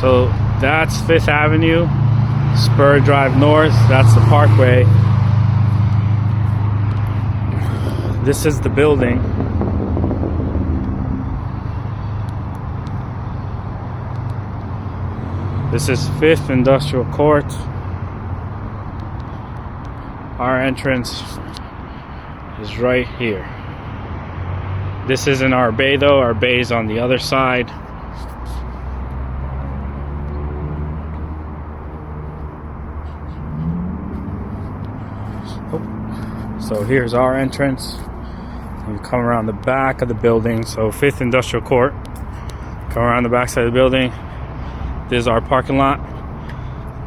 So that's 5th Avenue, Spur Drive North. That's the Parkway. This is the building. This is 5th Industrial Court. Our entrance is right here. This isn't our bay though. Our bay is on the other side. So here's our entrance. You come around the back of the building. So 5th Industrial Court. Come around the back side of the building. This is our parking lot.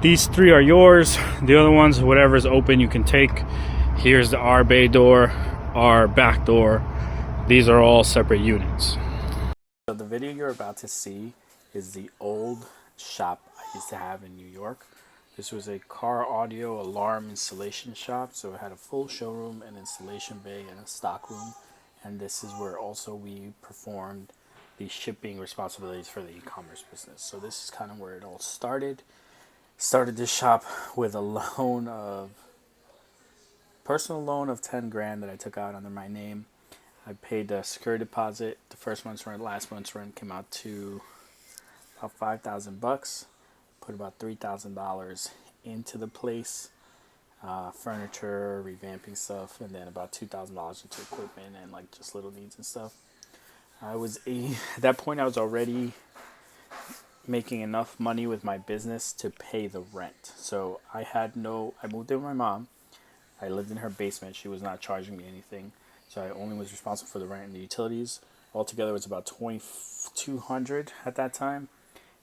These 3 are yours. The other ones, whatever's open, you can take. Here's our bay door, our back door. These are all separate units. So the video you're about to see is the old shop I used to have in New York. This was a car audio alarm installation shop. So it had a full showroom, an installation bay, and a stock room. And this is where also we performed the shipping responsibilities for the e-commerce business. So this is kind of where it all started. Started this shop with a personal loan of 10 grand that I took out under my name. I paid the security deposit. The first month's rent, last month's rent came out to about $5,000. Put about $3,000 into the place, furniture, revamping stuff, and then about $2,000 into equipment and like just little needs and stuff. At that point I was already making enough money with my business to pay the rent. So I moved in with my mom. I lived in her basement. She was not charging me anything. So I only was responsible for the rent and the utilities. Altogether it was about $2,200 at that time.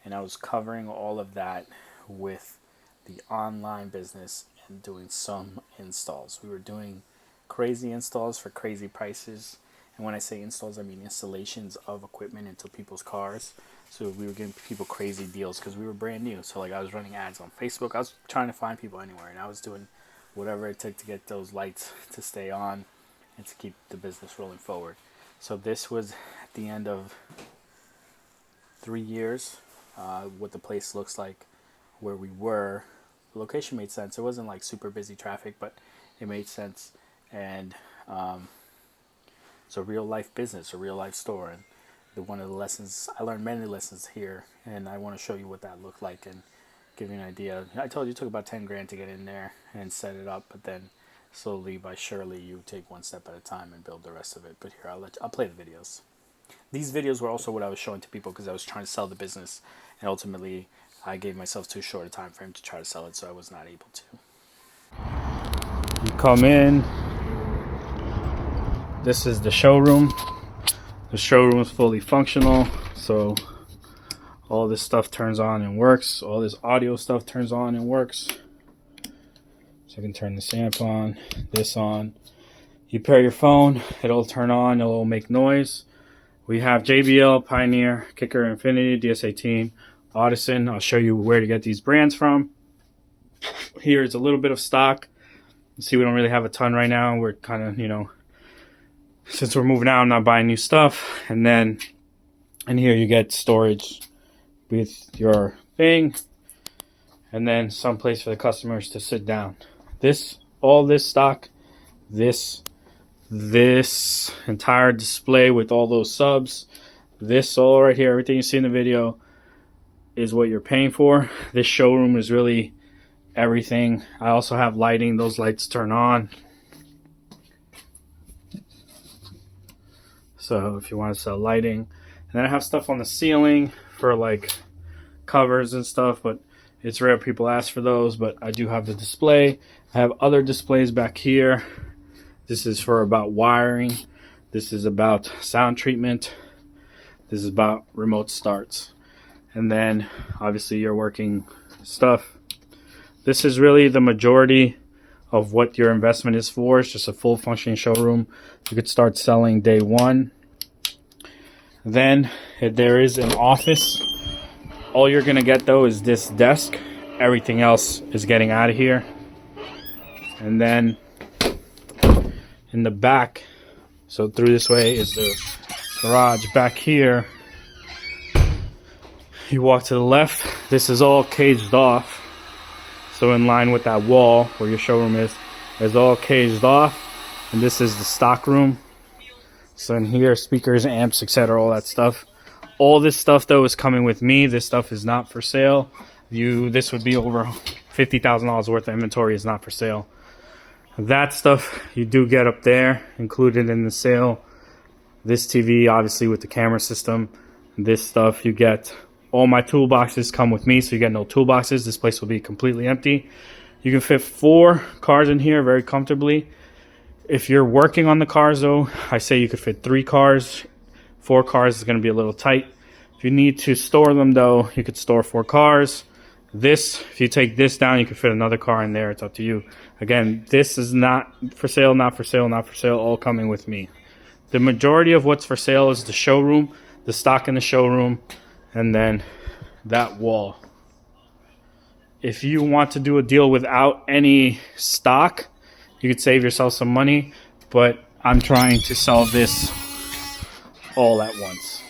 And I was covering all of that with the online business and doing some installs. We were doing crazy installs for crazy prices. And when I say installs, I mean installations of equipment into people's cars. So we were giving people crazy deals because we were brand new. So like I was running ads on Facebook. I was trying to find people anywhere. And I was doing whatever it took to get those lights to stay on and to keep the business rolling forward. So this was at the end of 3 years. What the place looks like, where we were. The location made sense. It wasn't like super busy traffic, but it made sense. And it's a real life business, a real life store. And one of the lessons, I learned many lessons here, and I want to show you what that looked like and give you an idea. I told you it took about 10 grand to get in there and set it up, but then slowly by surely you take one step at a time and build the rest of it. But here, I'll play the videos. These videos were also what I was showing to people because I was trying to sell the business, and ultimately I gave myself too short a time frame to try to sell it, so I was not able to. You come in. This is the showroom. The showroom is fully functional, so all this stuff turns on and works. All this audio stuff turns on and works. So I can turn this amp on, this on. You pair your phone, it'll turn on, it'll make noise. We have JBL, Pioneer, Kicker, Infinity, DS18, Audison. I'll show you where to get these brands from. Here's a little bit of stock. You see, we don't really have a ton right now. We're kind of, since we're moving out, I'm not buying new stuff. And then in here you get storage with your thing. And then some place for the customers to sit down. All this stock, this entire display with all those subs, this all right here, everything you see in the video is what you're paying for. This showroom is really everything. I also have lighting. Those lights turn on. So if you want to sell lighting. And then I have stuff on the ceiling for like covers and stuff, but it's rare people ask for those, but I do have the display. I have other displays back here. This is for about wiring. This is about sound treatment. This is about remote starts. And then obviously your working stuff. This is really the majority of what your investment is for. It's just a full functioning showroom. You could start selling day one. Then there is an office. All you're gonna get though is this desk. Everything else is getting out of here. And then in the back, so through this way is the garage. Back here You walk to the left, this is all caged off. So in line with that wall where your showroom is, it's all caged off. And this is the stock room. So in here, speakers, amps, etc., all that stuff. All this stuff though is coming with me. This stuff is not for sale. This would be over $50,000 worth of inventory is not for sale. That stuff you do get up there, included in the sale. This TV, obviously with the camera system. This stuff you get. All my toolboxes come with me, so you get no toolboxes. This place will be completely empty. You can fit 4 cars in here very comfortably. If you're working on the cars though, I say you could fit 3 cars. 4 cars is going to be a little tight. If you need to store them though, you could store 4 cars. This, if you take this down, you could fit another car in there. It's up to you. Again, this is not for sale, not for sale, not for sale, all coming with me. The majority of what's for sale is the showroom, the stock in the showroom, and then that wall. If you want to do a deal without any stock, you could save yourself some money, but I'm trying to sell this all at once.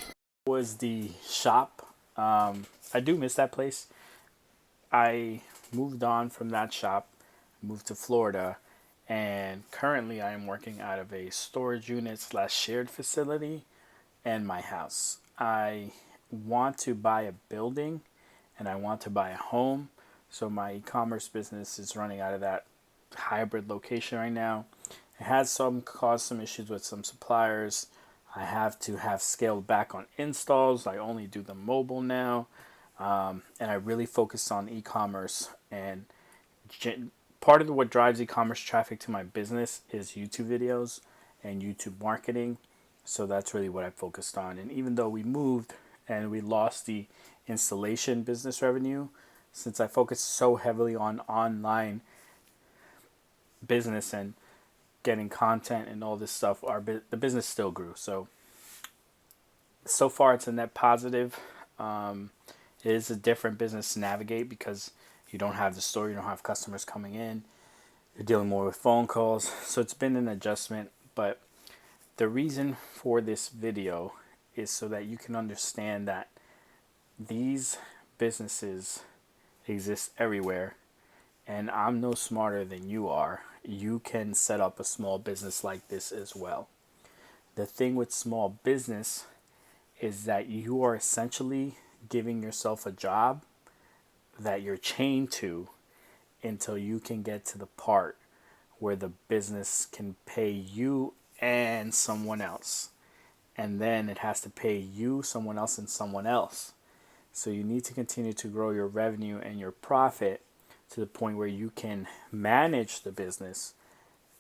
Was the shop. I do miss that place. I moved on from that shop, moved to Florida, and currently I am working out of a storage unit / shared facility and my house. I want to buy a building and I want to buy a home. So my e-commerce business is running out of that hybrid location right now. It has caused some issues with some suppliers. I have to have scaled back on installs. I only do them mobile now. And I really focus on e-commerce, and part of what drives e-commerce traffic to my business is YouTube videos and YouTube marketing. So that's really what I focused on. And even though we moved and we lost the installation business revenue, since I focused so heavily on online business and getting content and all this stuff, the business still grew. So far it's a net positive. It is a different business to navigate because you don't have the store, you don't have customers coming in, you're dealing more with phone calls. So it's been an adjustment, but the reason for this video is so that you can understand that these businesses exist everywhere, and I'm no smarter than you are. You can set up a small business like this as well. The thing with small business is that you are essentially giving yourself a job that you're chained to until you can get to the part where the business can pay you and someone else. And then it has to pay you, someone else, and someone else. So you need to continue to grow your revenue and your profit to the point where you can manage the business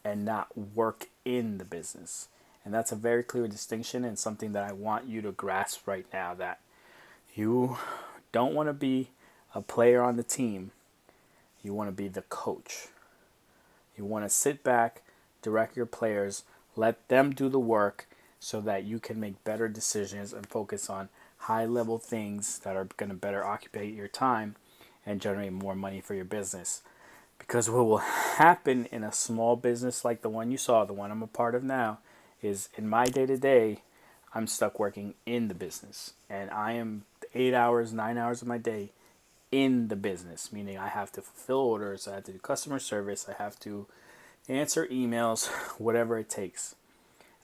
and not work in the business. And that's a very clear distinction, and something that I want you to grasp right now, that you don't want to be a player on the team. You want to be the coach. You want to sit back, direct your players, let them do the work so that you can make better decisions and focus on high-level things that are going to better occupy your time and generate more money for your business. Because what will happen in a small business like the one you saw, the one I'm a part of now, is in my day-to-day, I'm stuck working in the business. And I am 8 hours, 9 hours of my day in the business, meaning I have to fulfill orders, I have to do customer service, I have to answer emails, whatever it takes.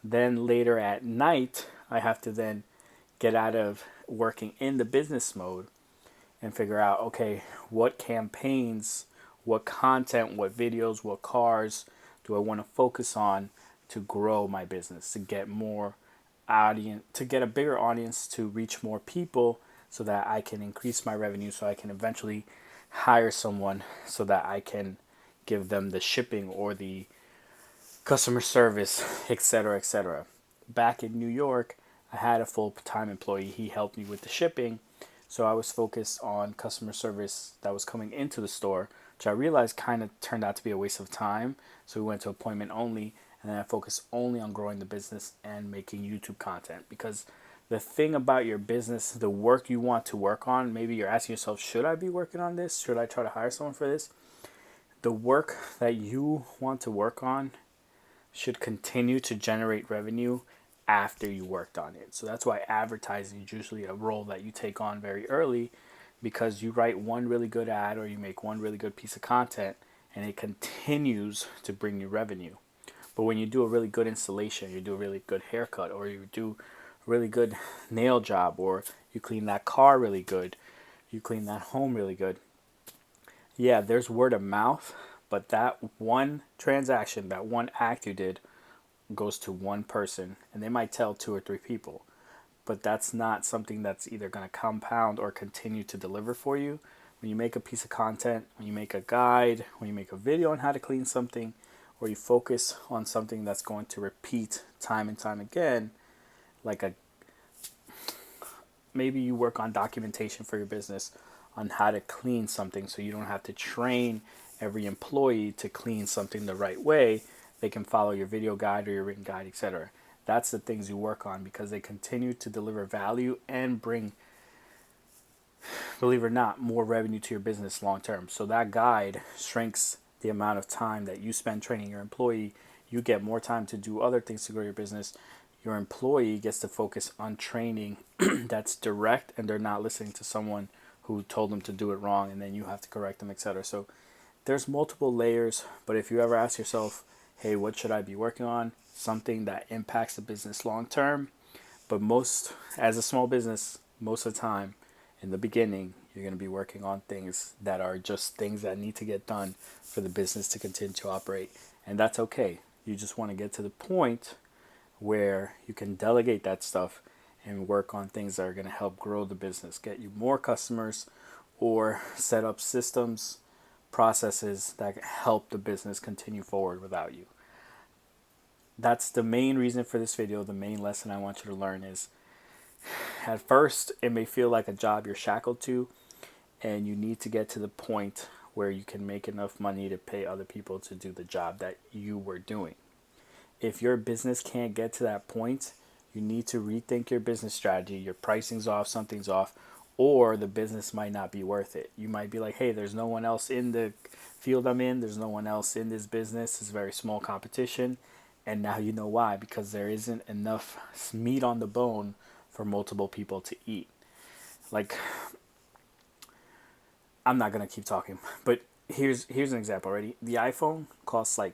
Then later at night, I have to then get out of working in the business mode and figure out, okay, what campaigns, what content, what videos, what cars do I want to focus on to grow my business, to get more audience, to get a bigger audience, to reach more people so that I can increase my revenue, so I can eventually hire someone so that I can give them the shipping or the customer service, etc., etc. Back in New York, I had a full-time employee. He helped me with the shipping, so I was focused on customer service that was coming into the store, which I realized kind of turned out to be a waste of time. So we went to appointment only, and then I focused only on growing the business and making YouTube content. Because the thing about your business, the work you want to work on, maybe you're asking yourself, should I be working on this? Should I try to hire someone for this? The work that you want to work on should continue to generate revenue after you worked on it. So that's why advertising is usually a role that you take on very early, because you write one really good ad or you make one really good piece of content and it continues to bring you revenue. But when you do a really good installation, you do a really good haircut, or you do a really good nail job, or you clean that car really good, you clean that home really good. Yeah, there's word of mouth, but that one transaction, that one act you did goes to one person, and they might tell 2 or 3 people. But that's not something that's either going to compound or continue to deliver for you. When you make a piece of content, when you make a guide, when you make a video on how to clean something, or you focus on something that's going to repeat time and time again, like maybe you work on documentation for your business on how to clean something, so you don't have to train every employee to clean something the right way. They can follow your video guide or your written guide, etc. That's the things you work on, because they continue to deliver value and bring, believe it or not, more revenue to your business long term. So that guide shrinks the amount of time that you spend training your employee. You get more time to do other things to grow your business. Your employee gets to focus on training that's direct, and they're not listening to someone who told them to do it wrong and then you have to correct them, etc. So there's multiple layers, but if you ever ask yourself, hey, what should I be working on? Something that impacts the business long term. But as a small business, most of the time in the beginning, you're going to be working on things that are just things that need to get done for the business to continue to operate. And that's okay. You just want to get to the point where you can delegate that stuff and work on things that are going to help grow the business, get you more customers, or set up systems, processes that help the business continue forward without you. That's the main reason for this video. The main lesson I want you to learn is, at first, it may feel like a job you're shackled to, and you need to get to the point where you can make enough money to pay other people to do the job that you were doing. If your business can't get to that point, you need to rethink your business strategy. Your pricing's off, something's off, or the business might not be worth it. You might be like, hey, there's no one else in the field I'm in. There's no one else in this business. It's very small competition. And now you know why, because there isn't enough meat on the bone for multiple people to eat. Like, I'm not going to keep talking, but here's an example already. The iPhone costs like,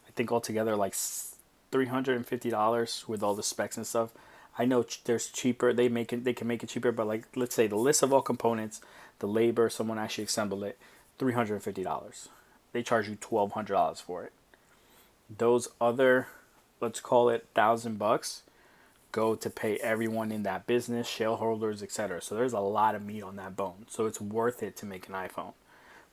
I think altogether like $350 with all the specs and stuff. I know there's cheaper. They can make it cheaper, but like, let's say the list of all components, the labor, someone actually assembled it, $350. They charge you $1,200 for it. Those other, let's call it $1,000, go to pay everyone in that business, shareholders, etc. So there's a lot of meat on that bone. So it's worth it to make an iPhone.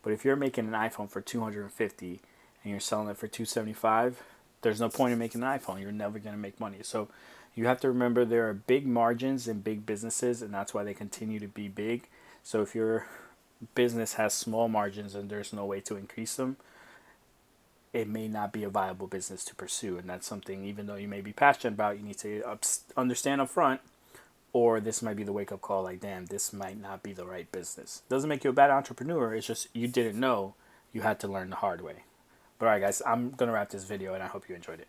But if you're making an iPhone for $250 and you're selling it for $275, there's no point in making an iPhone. You're never going to make money. So you have to remember there are big margins in big businesses, and that's why they continue to be big. So if your business has small margins and there's no way to increase them, it may not be a viable business to pursue. And that's something, even though you may be passionate about, you need to understand up front, or this might be the wake-up call, like, damn, this might not be the right business. Doesn't make you a bad entrepreneur. It's just you didn't know. You had to learn the hard way. But all right, guys, I'm going to wrap this video, and I hope you enjoyed it.